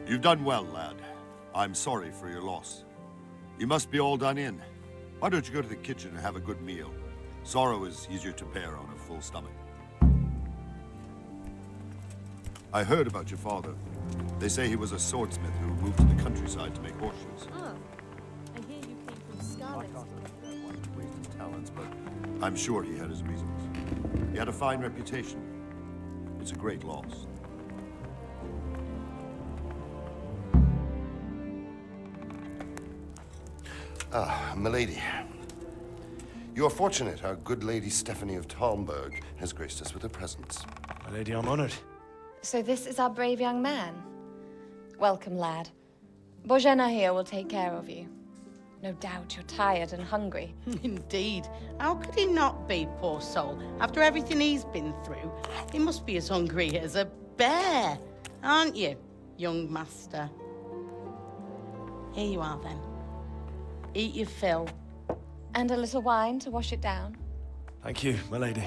You've done well, lad. I'm sorry for your loss. You must be all done in. Why don't you go to the kitchen and have a good meal? Sorrow is easier to bear on a full stomach. I heard about your father. They say he was a swordsmith who moved to the countryside to make horseshoes. Oh, I hear you came from Scarlet. I can't understand why he wasted his talents, but I'm sure he had his reasons. He had a fine reputation. It's a great loss. Ah, milady. You are fortunate our good lady Stephanie of Talmberg has graced us with her presence. My lady, I'm honored. So this is our brave young man. Welcome, lad. Bojena here will take care of you. No doubt you're tired and hungry. Indeed. How could he not be, poor soul? After everything he's been through, he must be as hungry as a bear, aren't you, young master? Here you are, then. Eat your fill. And a little wine to wash it down. Thank you, my lady.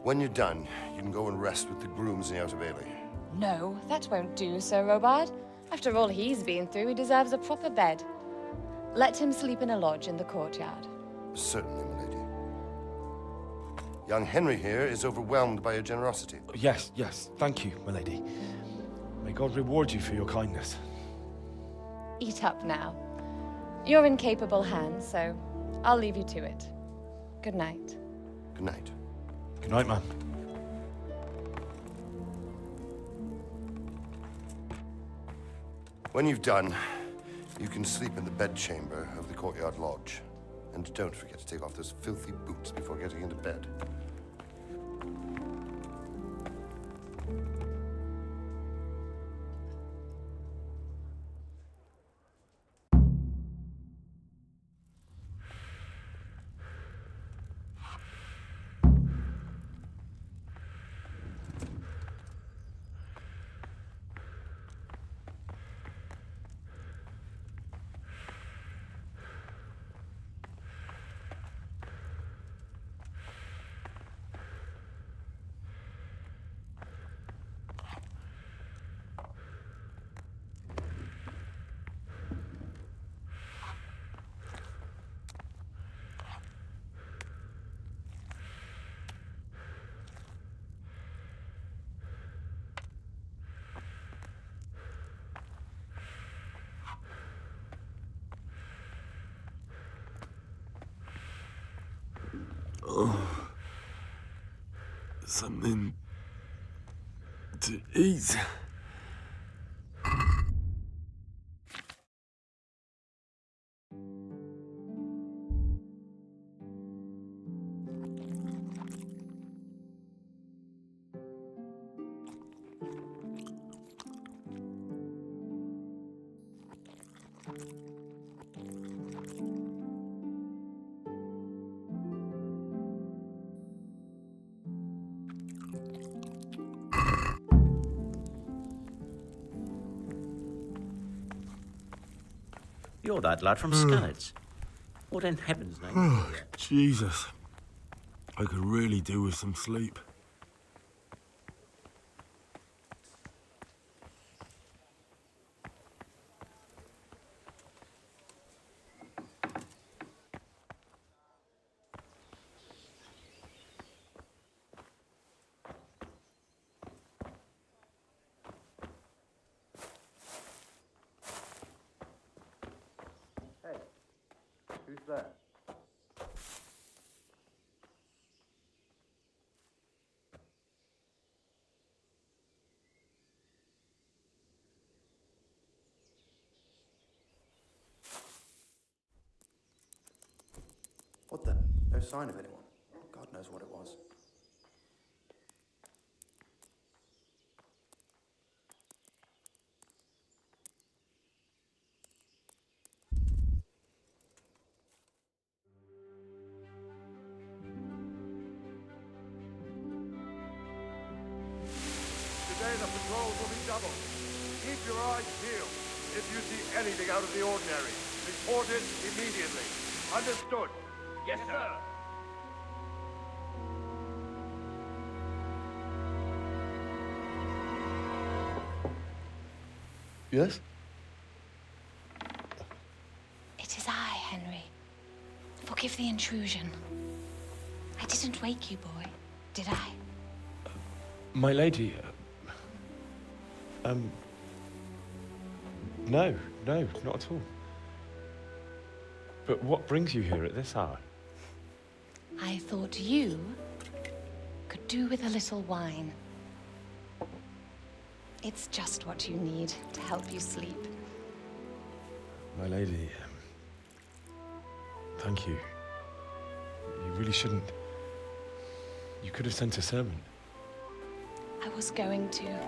When you're done, you can go and rest with the grooms in the Outer Bailey. No, that won't do, Sir Robard. After all he's been through, he deserves a proper bed. Let him sleep in a lodge in the courtyard. Certainly, milady. Young Henry here is overwhelmed by your generosity. Yes, thank you, my lady. May God reward you for your kindness. Eat up now. You're in capable hands, so I'll leave you to it. Good night. Good night. Good night, man. When you've done, you can sleep in the bedchamber of the courtyard lodge. And don't forget to take off those filthy boots before getting into bed. Oh, something to eat. You're that lad from Scarlet's. What in heaven's name? Oh, Jesus. I could really do with some sleep. Who's there? What the? No sign of anyone. God knows what it was. Today the patrols will be doubled. Keep your eyes peeled. If you see anything out of the ordinary, report it immediately. Understood? Yes, sir. Yes? It is I, Henry. Forgive the intrusion. I didn't wake you, boy, did I? My lady, no, not at all. But what brings you here at this hour? I thought you could do with a little wine. It's just what you need to help you sleep. My lady, thank you. You really shouldn't. You could have sent a servant. I was going to,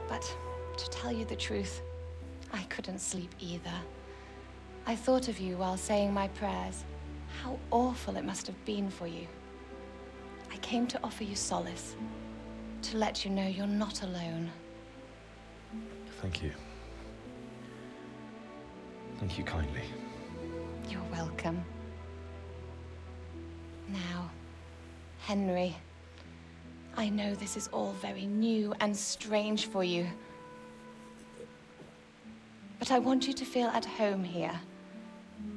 but to tell you the truth, I couldn't sleep either. I thought of you while saying my prayers. How awful it must have been for you. I came to offer you solace, to let you know you're not alone. Thank you. Thank you kindly. You're welcome. Now, Henry, I know this is all very new and strange for you, but I want you to feel at home here.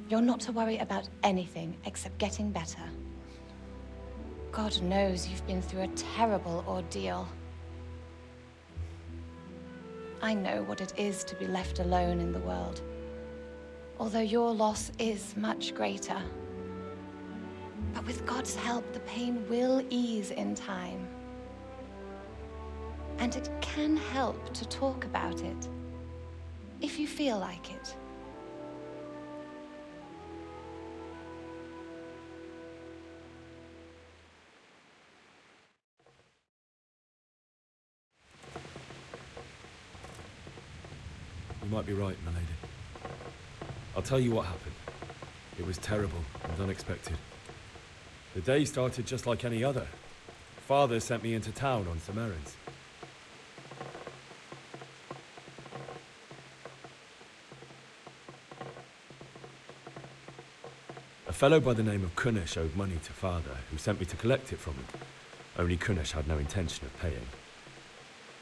You're not to worry about anything except getting better. God knows you've been through a terrible ordeal. I know what it is to be left alone in the world, although your loss is much greater. But with God's help, the pain will ease in time. And it can help to talk about it, if you feel like it. You might be right, my lady. I'll tell you what happened. It was terrible and unexpected. The day started just like any other. Father sent me into town on some errands. A fellow by the name of Kunish owed money to Father, who sent me to collect it from him. Only Kunish had no intention of paying.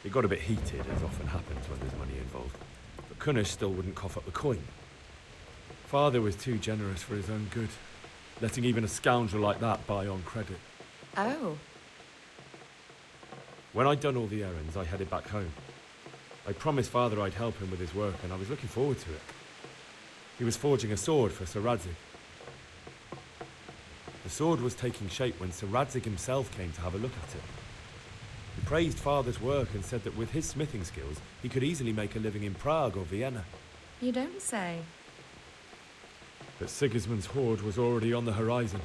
It got a bit heated, as often happens when there's money involved, but Kunish still wouldn't cough up the coin. Father was too generous for his own good, letting even a scoundrel like that buy on credit. Oh. When I'd done all the errands, I headed back home. I promised Father I'd help him with his work, and I was looking forward to it. He was forging a sword for Sir Radzig. The sword was taking shape when Sir Radzig himself came to have a look at it. He praised Father's work and said that with his smithing skills, he could easily make a living in Prague or Vienna. You don't say. But Sigismund's horde was already on the horizon,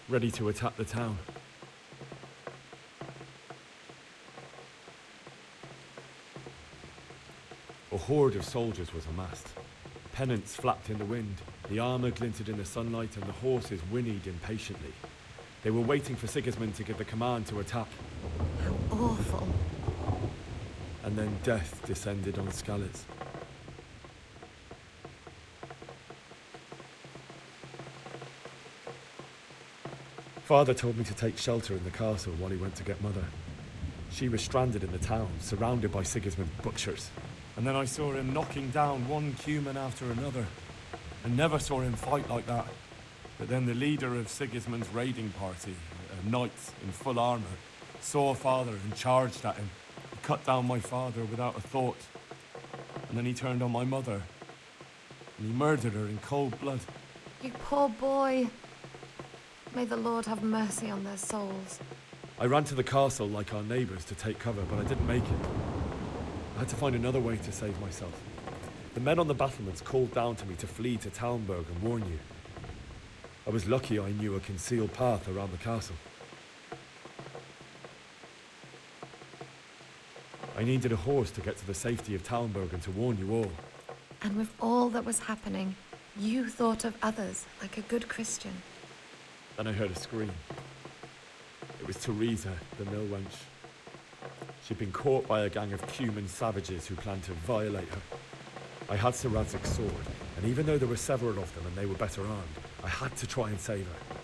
ready to attack the town. A horde of soldiers was amassed. Pennants flapped in the wind, the armor glinted in the sunlight, and the horses whinnied impatiently. They were waiting for Sigismund to give the command to attack. How awful. And then death descended on Skalitz. Father told me to take shelter in the castle while he went to get Mother. She was stranded in the town, surrounded by Sigismund's butchers. And then I saw him knocking down one Cuman after another. I never saw him fight like that. But then the leader of Sigismund's raiding party, a knight in full armor, saw Father and charged at him. He cut down my father without a thought. And then he turned on my mother. And he murdered her in cold blood. You poor boy. May the Lord have mercy on their souls. I ran to the castle like our neighbors to take cover, but I didn't make it. I had to find another way to save myself. The men on the battlements called down to me to flee to Talmberg and warn you. I was lucky I knew a concealed path around the castle. I needed a horse to get to the safety of Talmberg and to warn you all. And with all that was happening, you thought of others like a good Christian. Then I heard a scream. It was Teresa, the mill wench. She'd been caught by a gang of Cuman savages who planned to violate her. I had Sir Radzig's sword, and even though there were several of them and they were better armed, I had to try and save her.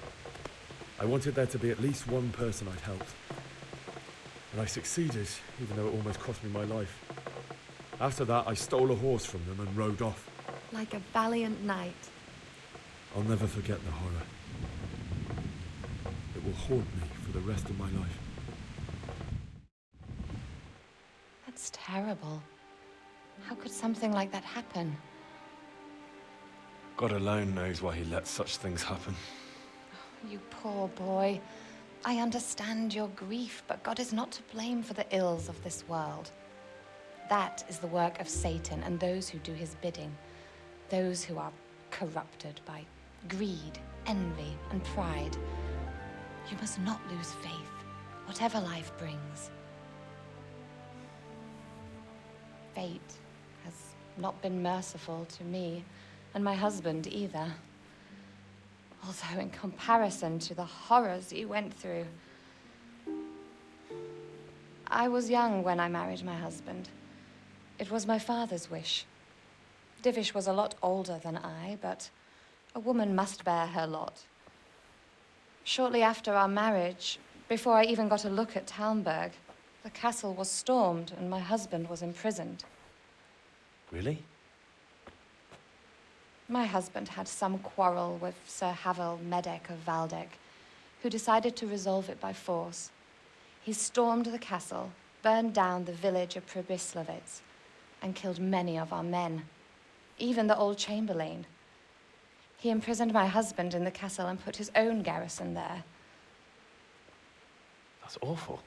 I wanted there to be at least one person I'd helped. And I succeeded, even though it almost cost me my life. After that, I stole a horse from them and rode off. Like a valiant knight. I'll never forget the horror. It will haunt me for the rest of my life. That's terrible. How could something like that happen? God alone knows why he lets such things happen. You poor boy. I understand your grief, but God is not to blame for the ills of this world. That is the work of Satan and those who do his bidding. Those who are corrupted by greed, envy, and pride. You must not lose faith, whatever life brings. Fate has not been merciful to me, and my husband either. Although in comparison to the horrors you went through. I was young when I married my husband. It was my father's wish. Divish was a lot older than I, but a woman must bear her lot. Shortly after our marriage, before I even got a look at Talmberg, the castle was stormed and my husband was imprisoned. Really? My husband had some quarrel with Sir Havel Medek of Valdek, who decided to resolve it by force. He stormed the castle, burned down the village of Pribyslavitz, and killed many of our men, even the old chamberlain. He imprisoned my husband in the castle and put his own garrison there. That's awful.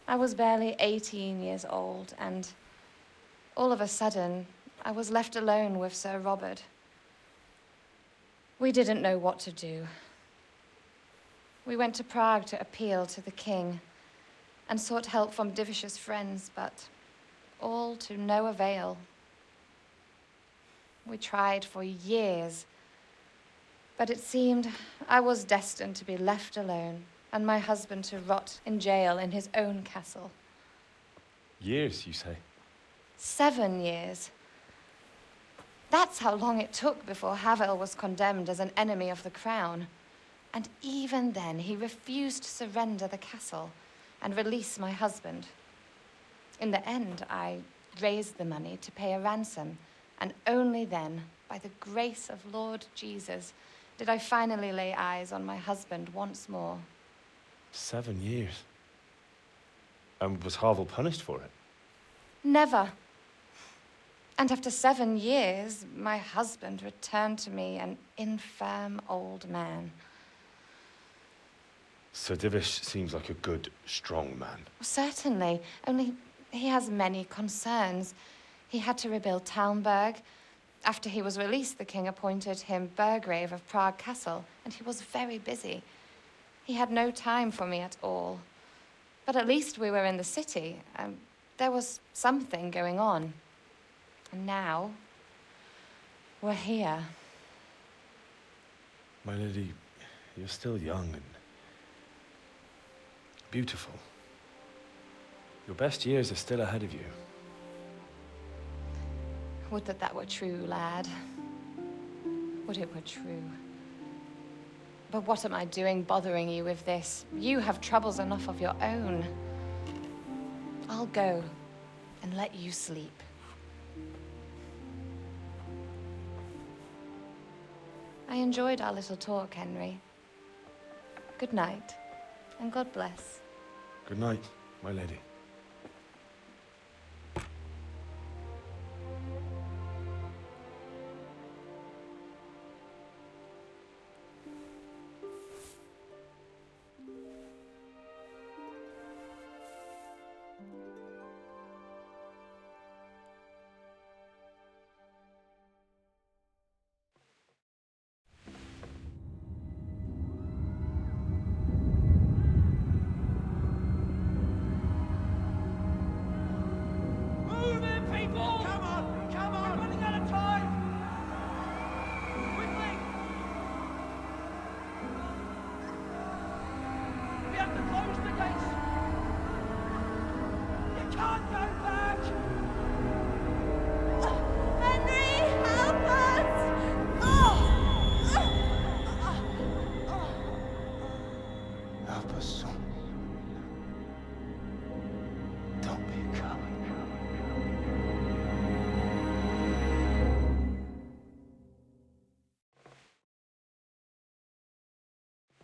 I was barely 18 years old, and all of a sudden, I was left alone with Sir Robert. We didn't know what to do. We went to Prague to appeal to the king and sought help from Divish's friends, but all to no avail. We tried for years, but it seemed I was destined to be left alone and my husband to rot in jail in his own castle. Years, you say? 7 years. That's how long it took before Havel was condemned as an enemy of the crown. And even then, he refused to surrender the castle and release my husband. In the end, I raised the money to pay a ransom, and only then, by the grace of Lord Jesus, did I finally lay eyes on my husband once more. 7 years. And was Havel punished for it? Never. And after 7 years, my husband returned to me an infirm old man. Sir Divish seems like a good, strong man. Certainly, only he has many concerns. He had to rebuild Talmberg. After he was released, the king appointed him Burgrave of Prague Castle, and he was very busy. He had no time for me at all. But at least we were in the city. There was something going on. And now, we're here. My lady, you're still young and beautiful. Your best years are still ahead of you. Would that that were true, lad. Would it were true. But what am I doing bothering you with this? You have troubles enough of your own. I'll go and let you sleep. I enjoyed our little talk, Henry. Good night, and God bless. Good night, my lady.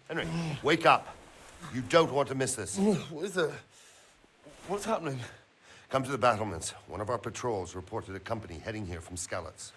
Henry, wake up. You don't want to miss this. What is it? What's happening? Come to the battlements. One of our patrols reported a company heading here from Skalitz.